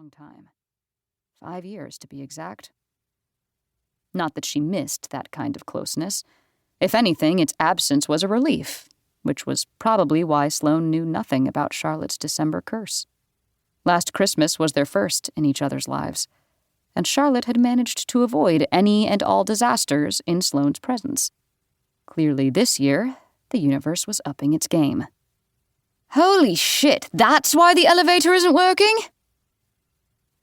long time. 5 years, to be exact. Not that she missed that kind of closeness. If anything, its absence was a relief, which was probably why Sloane knew nothing about Charlotte's December curse. Last Christmas was their first in each other's lives, and Charlotte had managed to avoid any and all disasters in Sloane's presence. Clearly this year, the universe was upping its game. "Holy shit, that's why the elevator isn't working?"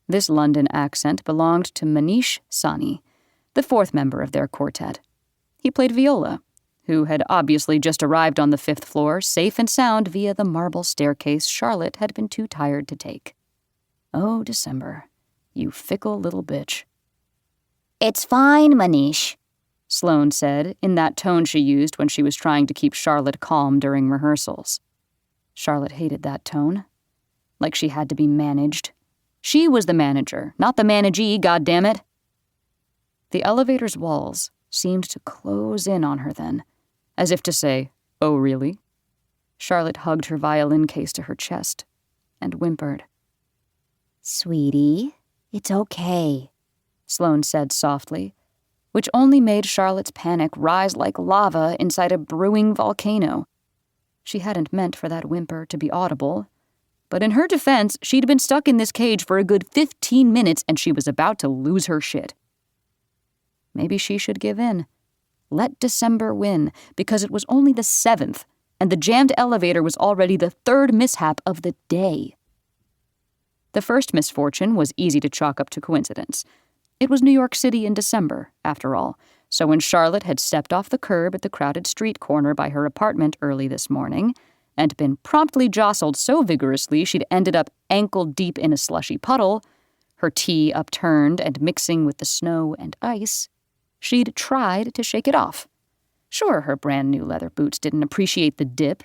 This London accent belonged to Manish Sani, the fourth member of their quartet. He played viola, who had obviously just arrived on the 5th floor, safe and sound via the marble staircase Charlotte had been too tired to take. Oh, December, you fickle little bitch. "It's fine, Manish," Sloane said, in that tone she used when she was trying to keep Charlotte calm during rehearsals. Charlotte hated that tone. Like she had to be managed. She was the manager, not the managee, goddammit. The elevator's walls seemed to close in on her then, as if to say, "Oh, really?" Charlotte hugged her violin case to her chest and whimpered. "Sweetie, it's okay," Sloane said softly, which only made Charlotte's panic rise like lava inside a brewing volcano. She hadn't meant for that whimper to be audible, but in her defense, she'd been stuck in this cage for a good 15 minutes and she was about to lose her shit. Maybe she should give in. Let December win, because it was only the 7th, and the jammed elevator was already the 3rd mishap of the day. The first misfortune was easy to chalk up to coincidence. It was New York City in December, after all, so when Charlotte had stepped off the curb at the crowded street corner by her apartment early this morning, and been promptly jostled so vigorously she'd ended up ankle-deep in a slushy puddle, her tea upturned and mixing with the snow and ice, she'd tried to shake it off. Sure, her brand-new leather boots didn't appreciate the dip,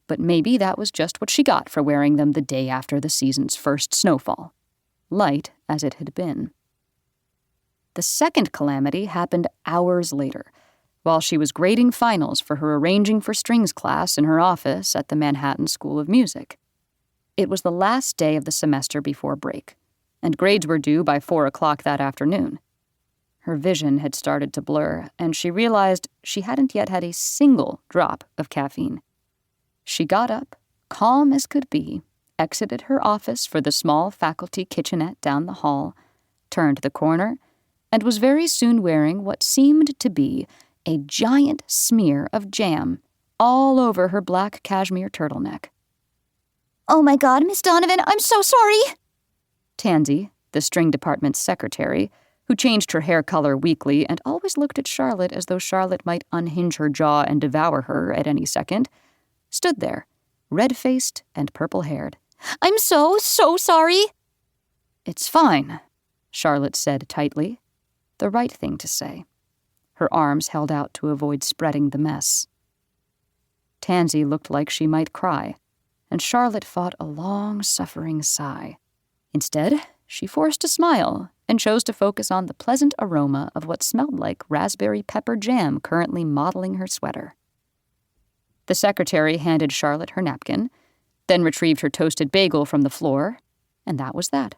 but maybe that was just what she got for wearing them the day after the season's first snowfall, light as it had been. The second calamity happened hours later, while she was grading finals for her arranging for strings class in her office at the Manhattan School of Music. It was the last day of the semester before break, and grades were due by 4 o'clock that afternoon. Her vision had started to blur, and she realized she hadn't yet had a single drop of caffeine. She got up, calm as could be, exited her office for the small faculty kitchenette down the hall, turned the corner, and was very soon wearing what seemed to be a giant smear of jam all over her black cashmere turtleneck. "Oh my God, Miss Donovan, I'm so sorry!" Tansy, the string department's secretary, who changed her hair color weekly and always looked at Charlotte as though Charlotte might unhinge her jaw and devour her at any second, stood there, red-faced and purple-haired. "I'm so sorry!" "It's fine," Charlotte said tightly. The right thing to say. Her arms held out to avoid spreading the mess. Tansy looked like she might cry, and Charlotte fought a long, suffering sigh. Instead, she forced a smile and chose to focus on the pleasant aroma of what smelled like raspberry pepper jam currently modeling her sweater. The secretary handed Charlotte her napkin, then retrieved her toasted bagel from the floor, and that was that.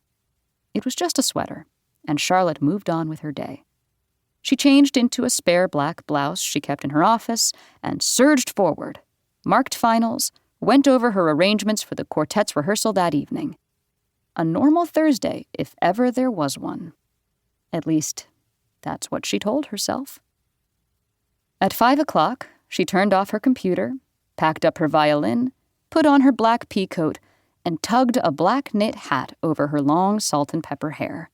It was just a sweater, and Charlotte moved on with her day. She changed into a spare black blouse she kept in her office and surged forward, marked finals, went over her arrangements for the quartet's rehearsal that evening. A normal Thursday, if ever there was one. At least, that's what she told herself. At 5 o'clock, she turned off her computer, packed up her violin, put on her black pea coat, and tugged a black knit hat over her long salt and pepper hair.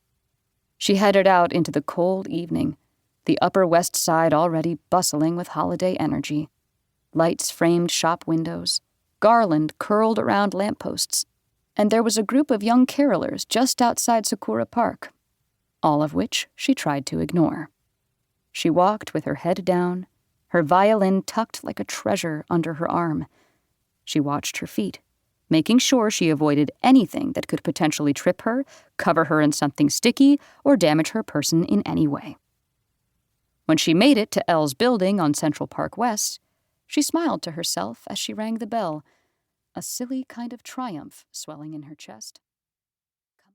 She headed out into the cold evening, the Upper West Side already bustling with holiday energy. Lights framed shop windows, garland curled around lampposts, and there was a group of young carolers just outside Sakura Park, all of which she tried to ignore. She walked with her head down, her violin tucked like a treasure under her arm. She watched her feet, making sure she avoided anything that could potentially trip her, cover her in something sticky, or damage her person in any way. When she made it to Elle's building on Central Park West, she smiled to herself as she rang the bell, a silly kind of triumph swelling in her chest.